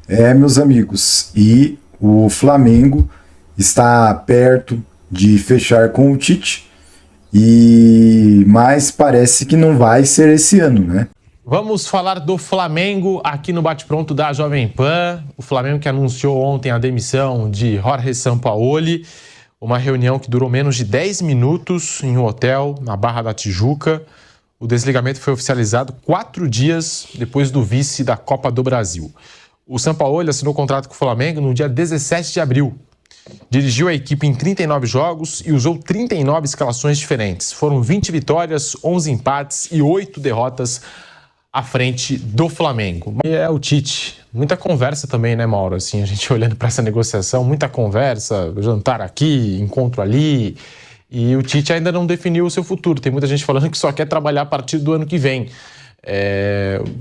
Meus amigos, e o Flamengo está perto de fechar com o Tite, mas parece que não vai ser esse ano, né? Vamos falar do Flamengo aqui no Bate-Pronto da Jovem Pan. O Flamengo que anunciou ontem a demissão de Jorge Sampaoli, uma reunião que durou menos de 10 minutos em um hotel na Barra da Tijuca. O desligamento foi oficializado 4 dias depois do vice da Copa do Brasil. O Sampaoli assinou contrato com o Flamengo no dia 17 de abril. Dirigiu a equipe em 39 jogos e usou 39 escalações diferentes. Foram 20 vitórias, 11 empates e 8 derrotas à frente do Flamengo. E é o Tite. Muita conversa também, né, Mauro? Assim, a gente olhando para essa negociação, muita conversa, jantar aqui, encontro ali. E o Tite ainda não definiu o seu futuro. Tem muita gente falando que só quer trabalhar a partir do ano que vem.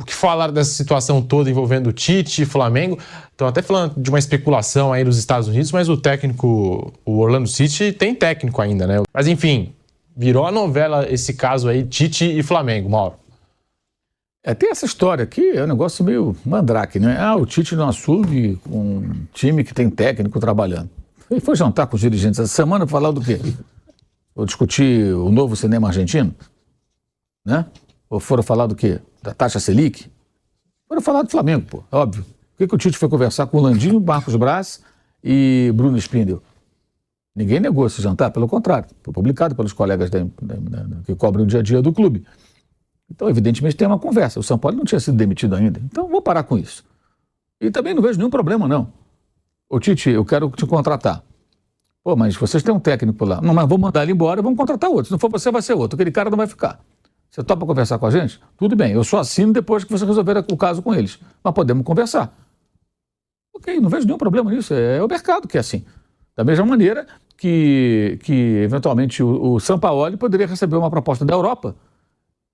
O que falar dessa situação toda envolvendo o Tite e Flamengo? Estão até falando de uma especulação aí nos Estados Unidos, mas o técnico, o Orlando City, tem técnico ainda, né? Mas enfim, virou a novela esse caso aí, Tite e Flamengo, Mauro. Tem essa história aqui, é um negócio meio mandrake, né? O Tite não assume com um time que tem técnico trabalhando. Ele foi jantar com os dirigentes essa semana falar do quê? Ou discutir o novo cinema argentino, né? Ou foram falar do quê? Da taxa Selic? Foram falar do Flamengo, pô, óbvio. Por que o Tite foi conversar com o Landinho, Marcos Braz e Bruno Spindel? Ninguém negou esse jantar, pelo contrário. Foi publicado pelos colegas que cobrem o dia a dia do clube. Então, evidentemente, tem uma conversa. O São Paulo não tinha sido demitido ainda. Então, vou parar com isso. E também não vejo nenhum problema, não. Ô, Tite, eu quero te contratar. Pô, mas vocês têm um técnico lá. Não, mas vou mandar ele embora e vamos contratar outro. Se não for você, vai ser outro. Aquele cara não vai ficar. Você topa conversar com a gente? Tudo bem, eu só assino depois que você resolver o caso com eles. Mas podemos conversar. Ok, não vejo nenhum problema nisso. É o mercado que é assim. Da mesma maneira que eventualmente, o Sampaoli poderia receber uma proposta da Europa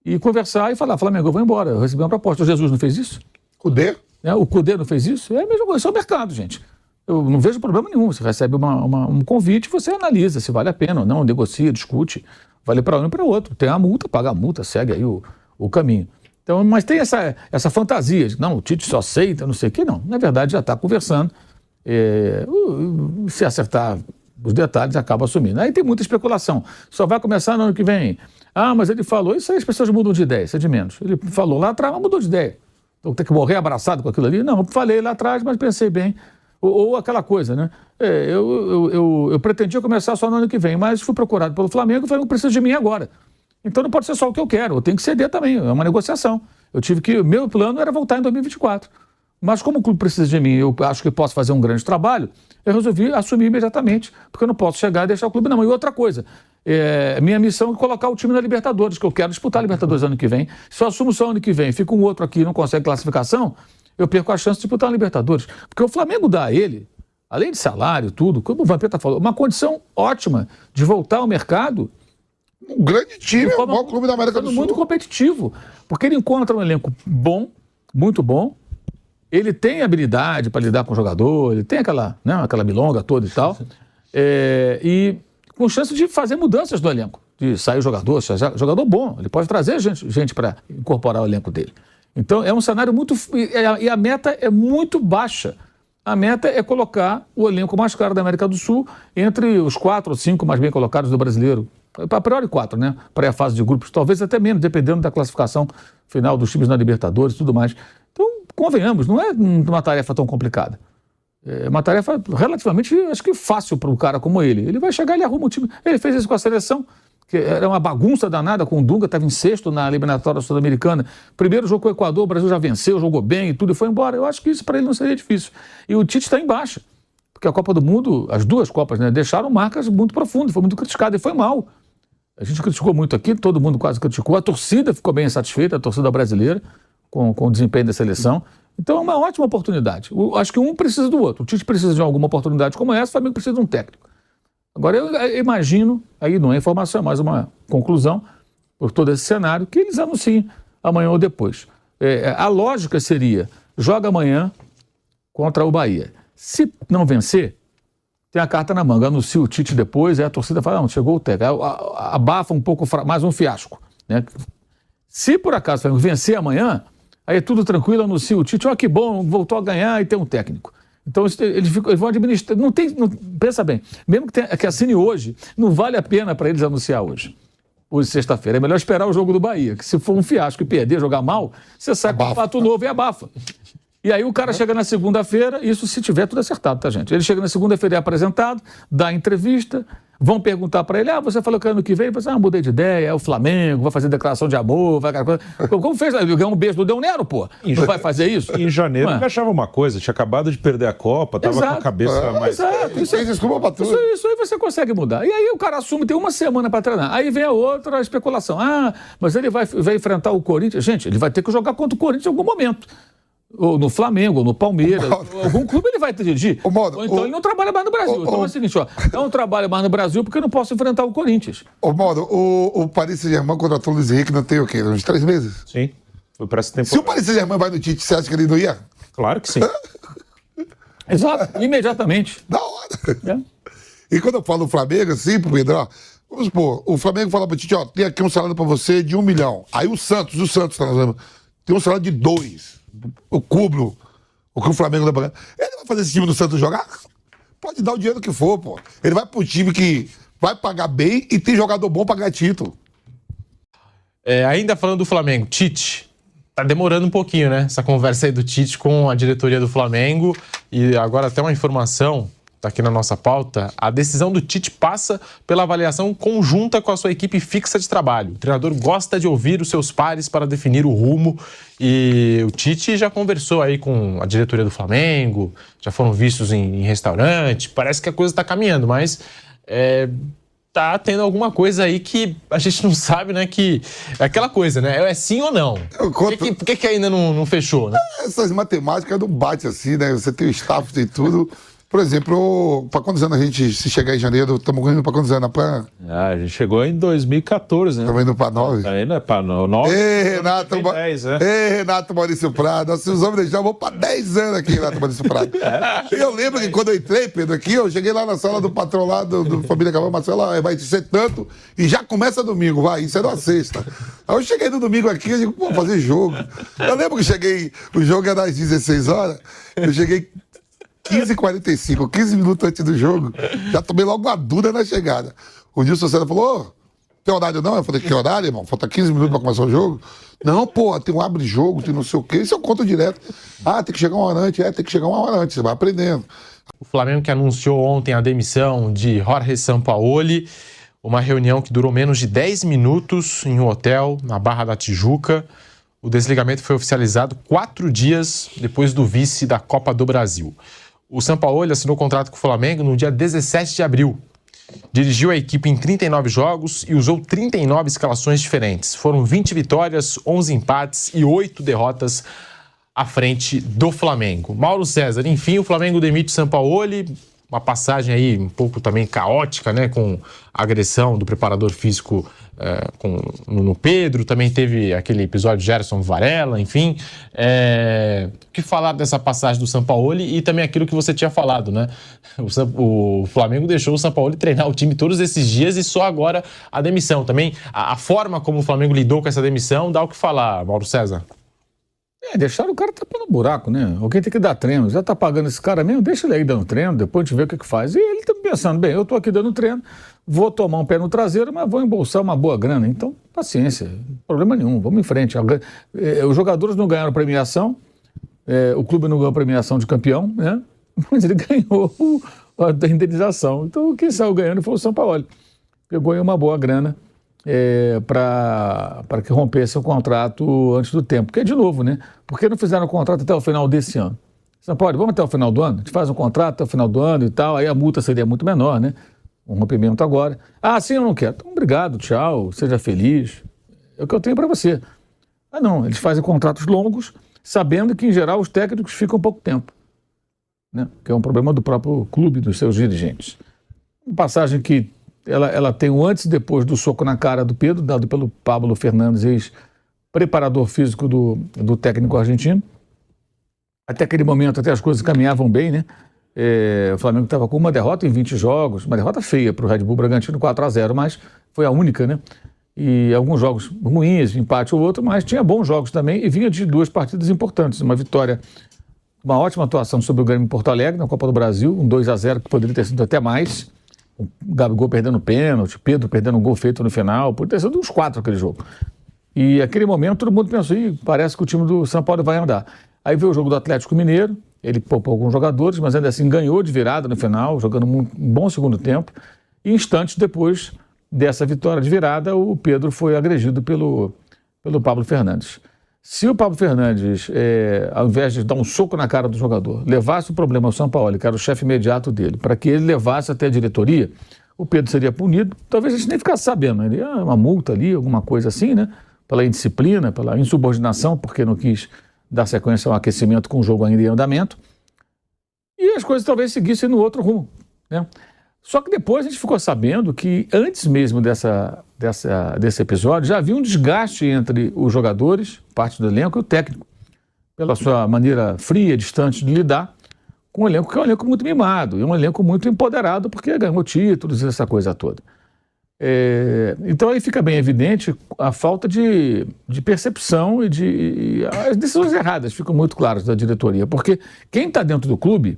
e conversar e falar, Flamengo, eu vou embora, eu recebi uma proposta. O Jesus não fez isso? Cudê? O Cudê não fez isso? É a mesma coisa, isso é o mercado, gente. Eu não vejo problema nenhum. Você recebe um convite, você analisa se vale a pena ou não, negocia, discute. Vale para um e para outro. Tem a multa, paga a multa, segue aí o caminho. Então, mas tem essa fantasia de, não, o Tite só aceita, não sei o quê. Não, na verdade já está conversando. Se acertar os detalhes, acaba assumindo. Aí tem muita especulação. Só vai começar no ano que vem. Mas ele falou, isso aí as pessoas mudam de ideia, isso é de menos. Ele falou lá atrás, mas mudou de ideia. Então tem que morrer abraçado com aquilo ali? Não, eu falei lá atrás, mas pensei bem. Ou aquela coisa, né? Eu pretendia começar só no ano que vem, mas fui procurado pelo Flamengo e o Flamengo precisa de mim agora. Então não pode ser só o que eu quero, eu tenho que ceder também, é uma negociação. Meu plano era voltar em 2024. Mas como o clube precisa de mim, eu acho que posso fazer um grande trabalho, eu resolvi assumir imediatamente, porque eu não posso chegar e deixar o clube, não. E outra coisa, minha missão é colocar o time na Libertadores, que eu quero disputar a Libertadores ano que vem. Se eu assumo só ano que vem, fica um outro aqui e não consegue classificação, eu perco a chance de disputar a Libertadores. Porque o Flamengo dá a ele, além de salário, tudo, como o Vampeta falou, uma condição ótima de voltar ao mercado. Um grande time, o maior clube da América do Sul. Muito competitivo, porque ele encontra um elenco bom, muito bom, ele tem habilidade para lidar com o jogador, ele tem aquela milonga toda e tal, e com chance de fazer mudanças do elenco, de sair jogador bom, ele pode trazer gente para incorporar o elenco dele. Então, é um cenário muito... E a meta é muito baixa. A meta é colocar o elenco mais caro da América do Sul entre os 4 ou 5 mais bem colocados do brasileiro. A priori 4, né? Para a fase de grupos, talvez até menos, dependendo da classificação final dos times na Libertadores e tudo mais. Então, convenhamos, não é uma tarefa tão complicada. É uma tarefa relativamente, acho que fácil para um cara como ele. Ele vai chegar e arruma um time. Ele fez isso com a seleção, que era uma bagunça danada com o Dunga, estava em sexto na eliminatória sul-americana. Primeiro jogo com o Equador, o Brasil já venceu, jogou bem e tudo, e foi embora. Eu acho que isso para ele não seria difícil. E o Tite está em baixa, porque a Copa do Mundo, as duas Copas, né, deixaram marcas muito profundas, foi muito criticado e foi mal. A gente criticou muito aqui, todo mundo quase criticou, a torcida ficou bem insatisfeita, a torcida brasileira, com o desempenho da seleção. Então é uma ótima oportunidade. Acho que um precisa do outro. O Tite precisa de alguma oportunidade como essa, o Flamengo precisa de um técnico. Agora, eu imagino, aí não é informação, é mais uma conclusão, por todo esse cenário, que eles anunciem amanhã ou depois. A lógica seria, joga amanhã contra o Bahia. Se não vencer, tem a carta na manga, anuncia o Tite depois, aí a torcida fala, não, chegou o técnico, abafa um pouco mais um fiasco, né? Se por acaso o Flamengo vencer amanhã, Aí é tudo tranquilo, anuncia o Tite, que bom, voltou a ganhar e tem um técnico. Então eles vão administrar, pensa bem, mesmo que assine hoje, não vale a pena para eles anunciar hoje sexta-feira. É melhor esperar o jogo do Bahia, que se for um fiasco e perder, jogar mal, você sai com um fato novo e abafa. E aí o cara chega na segunda-feira, isso se tiver tudo acertado, tá, gente? Ele chega na segunda-feira, é apresentado, dá entrevista, vão perguntar para ele, você falou que ano que vem, ele fala, mudei de ideia, é o Flamengo, vai fazer declaração de amor, vai... Como fez? Ele ganhou um beijo do Del Nero, pô. Não vai fazer isso? Em janeiro ele achava uma coisa, tinha acabado de perder a Copa, tava com a cabeça mais... Exato. Isso aí você consegue mudar. E aí o cara assume, tem uma semana para treinar. Aí vem a outra especulação. Mas ele vai enfrentar o Corinthians. Gente, ele vai ter que jogar contra o Corinthians em algum momento. Ou no Flamengo, ou no Palmeiras, algum clube ele vai dirigir. Ou então ele não trabalha mais no Brasil. Então é o seguinte, não trabalha mais no Brasil porque eu não posso enfrentar o Corinthians. O Paris Saint-Germain contratou o Luiz Henrique não tem o quê? Uns 3 meses? Sim, foi para essa temporada. Se o Paris Saint-Germain vai no Tite, você acha que ele não ia? Claro que sim. Exato, imediatamente. Da hora. E quando eu falo do Flamengo, assim, pro Pedro, vamos supor, o Flamengo fala pro Tite, tem aqui um salário pra você de 1 milhão. Aí o Santos, tem um salário de 2. O cubro, o que o Flamengo tá pagando. Ele vai fazer esse time do Santos jogar? Pode dar o dinheiro que for, pô. Ele vai pro time que vai pagar bem e tem jogador bom pra ganhar título. Ainda falando do Flamengo, Tite, tá demorando um pouquinho, né? Essa conversa aí do Tite com a diretoria do Flamengo. E agora até uma informação, tá aqui na nossa pauta, a decisão do Tite passa pela avaliação conjunta com a sua equipe fixa de trabalho. O treinador gosta de ouvir os seus pares para definir o rumo e o Tite já conversou aí com a diretoria do Flamengo, já foram vistos em restaurante, parece que a coisa tá caminhando, mas tá tendo alguma coisa aí que a gente não sabe, né, que é aquela coisa, né, é sim ou não. Por que ainda não fechou, né? Essas matemáticas não bate assim, né, você tem o staff, tem tudo... Por exemplo, para quantos anos a gente, se chegar em janeiro, estamos indo para quantos anos? A gente chegou em 2014, né? Estamos indo para 9. Ainda é para 9. Ei, Renato Maurício Prado. Se os homens deixar, vou para 10 anos aqui, Renato Maurício Prado. E eu lembro que quando eu entrei, Pedro, aqui, eu cheguei lá na sala do patrão lá, do Família Caval, Marcelo, vai ser tanto, e já começa domingo, isso era uma sexta. Aí eu cheguei no domingo aqui, eu digo, vou fazer jogo. Eu lembro que cheguei, o jogo era às 16 horas, eu cheguei 15h45, 15 minutos antes do jogo, já tomei logo uma dura na chegada. O Nilson Senna falou, tem horário não? Eu falei, que horário, irmão? Falta 15 minutos pra começar o jogo. Não, pô, tem um abre-jogo, tem não sei o quê. Isso eu conto direto. Tem que chegar uma hora antes. Tem que chegar uma hora antes, você vai aprendendo. O Flamengo que anunciou ontem a demissão de Jorge Sampaoli, uma reunião que durou menos de 10 minutos em um hotel na Barra da Tijuca. O desligamento foi oficializado 4 dias depois do vice da Copa do Brasil. O Sampaoli assinou contrato com o Flamengo no dia 17 de abril. Dirigiu a equipe em 39 jogos e usou 39 escalações diferentes. Foram 20 vitórias, 11 empates e 8 derrotas à frente do Flamengo. Mauro César, enfim, o Flamengo demite Sampaoli. Uma passagem aí um pouco também caótica, né? Com a agressão do preparador físico no Pedro. Também teve aquele episódio de Gerson Varela, enfim. O que falar dessa passagem do Sampaoli e também aquilo que você tinha falado, né? O Flamengo deixou o Sampaoli treinar o time todos esses dias e só agora a demissão. Também a forma como o Flamengo lidou com essa demissão dá o que falar, Mauro César. Deixaram o cara tapando o buraco, né? Alguém tem que dar treino. Já tá pagando esse cara mesmo, deixa ele aí dando treino, depois a gente vê o que faz. E ele tá pensando, bem, eu tô aqui dando treino, vou tomar um pé no traseiro, mas vou embolsar uma boa grana. Então, paciência, problema nenhum, vamos em frente. Os jogadores não ganharam premiação, o clube não ganhou premiação de campeão, né? Mas ele ganhou a indenização. Então, quem saiu ganhando foi o Sampaoli. Pegou aí uma boa grana. Para que rompesse o contrato antes do tempo. Porque, de novo, né? Por que não fizeram o contrato até o final desse ano? Sampaoli, vamos até o final do ano? A gente faz um contrato até o final do ano e tal, aí a multa seria muito menor, né? Um rompimento agora. Sim, eu não quero. Então, obrigado, tchau, seja feliz. É o que eu tenho para você. Não, eles fazem contratos longos, sabendo que, em geral, os técnicos ficam pouco tempo. Né? Que é um problema do próprio clube, dos seus dirigentes. Uma passagem que ela tem o antes e depois do soco na cara do Pedro, dado pelo Pablo Fernandes, ex-preparador físico do técnico argentino. Até aquele momento, até as coisas caminhavam bem, né? O Flamengo estava com uma derrota em 20 jogos, uma derrota feia para o Red Bull Bragantino, 4-0, mas foi a única, né? e alguns jogos ruins, empate ou outro, mas tinha bons jogos também e vinha de 2 partidas importantes. Uma vitória, uma ótima atuação sobre o Grêmio em Porto Alegre, na Copa do Brasil, um 2-0 que poderia ter sido até mais. O Gabigol perdendo pênalti, Pedro perdendo um gol feito no final, poderia ter sido uns 4 aquele jogo. E aquele momento todo mundo pensou, parece que o time do São Paulo vai andar. Aí veio o jogo do Atlético Mineiro, ele poupou alguns jogadores, mas ainda assim ganhou de virada no final, jogando um bom segundo tempo. E instantes depois dessa vitória de virada, o Pedro foi agredido pelo Pablo Fernandes. Se o Pablo Fernandes, ao invés de dar um soco na cara do jogador, levasse o problema ao São Paulo, que era o chefe imediato dele, para que ele levasse até a diretoria, o Pedro seria punido. Talvez a gente nem ficasse sabendo, ele uma multa ali, alguma coisa assim, né? Pela indisciplina, pela insubordinação, porque não quis dar sequência ao aquecimento com o jogo ainda em andamento. E as coisas talvez seguissem no outro rumo, né? Só que depois a gente ficou sabendo que antes mesmo desse episódio já havia um desgaste entre os jogadores, parte do elenco, e o técnico, pela sua maneira fria, distante de lidar com um elenco que é um elenco muito mimado, e um elenco muito empoderado porque ganhou títulos e essa coisa toda. Então aí fica bem evidente a falta de percepção e as decisões erradas ficam muito claras da diretoria, porque quem está dentro do clube.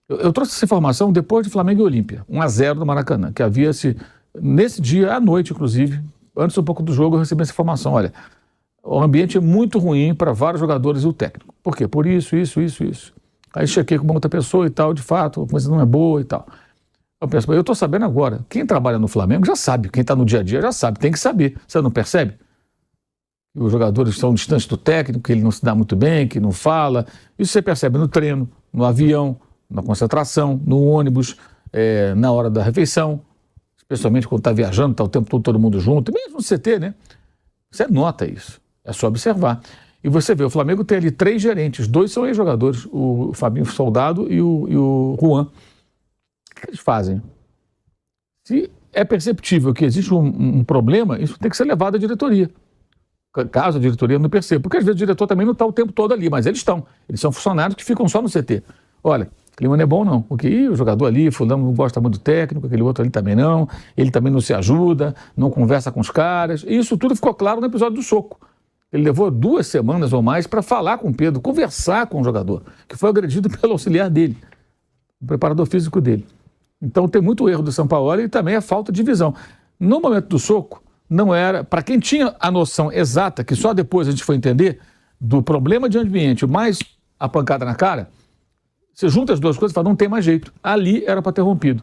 Eu trouxe essa informação depois de Flamengo e Olímpia, 1-0 no Maracanã, que havia-se, nesse dia, à noite, inclusive, antes um pouco do jogo, eu recebi essa informação. Olha, o ambiente é muito ruim para vários jogadores e o técnico. Por quê? Por isso. Aí chequei com uma outra pessoa e tal, de fato, a coisa não é boa e tal. Eu penso, eu estou sabendo agora, quem trabalha no Flamengo já sabe, quem está no dia a dia já sabe, tem que saber. Você não percebe? Os jogadores estão distantes do técnico, que ele não se dá muito bem, que não fala. Isso você percebe no treino, no avião, na concentração, no ônibus, na hora da refeição, especialmente quando está viajando, está o tempo todo mundo junto, mesmo no CT, né? Você nota isso, é só observar. E você vê, o Flamengo tem ali 3 gerentes, 2 são ex-jogadores, o Fabinho Soldado e o Juan. O que eles fazem? Se é perceptível que existe um problema, isso tem que ser levado à diretoria. Caso a diretoria não perceba, porque às vezes o diretor também não está o tempo todo ali, mas eles estão. Eles são funcionários que ficam só no CT. Olha, o clima não é bom não, porque o jogador ali, fulano não gosta muito do técnico, aquele outro ali também não, ele também não se ajuda, não conversa com os caras, e isso tudo ficou claro no episódio do soco. Ele levou 2 semanas ou mais para falar com o Pedro, conversar com o jogador, que foi agredido pelo auxiliar dele, o preparador físico dele. Então tem muito erro do Sampaoli e também a falta de visão. No momento do soco, não era, para quem tinha a noção exata, que só depois a gente foi entender, do problema de ambiente mais a pancada na cara, você junta as duas coisas e fala, não tem mais jeito. Ali era para ter rompido.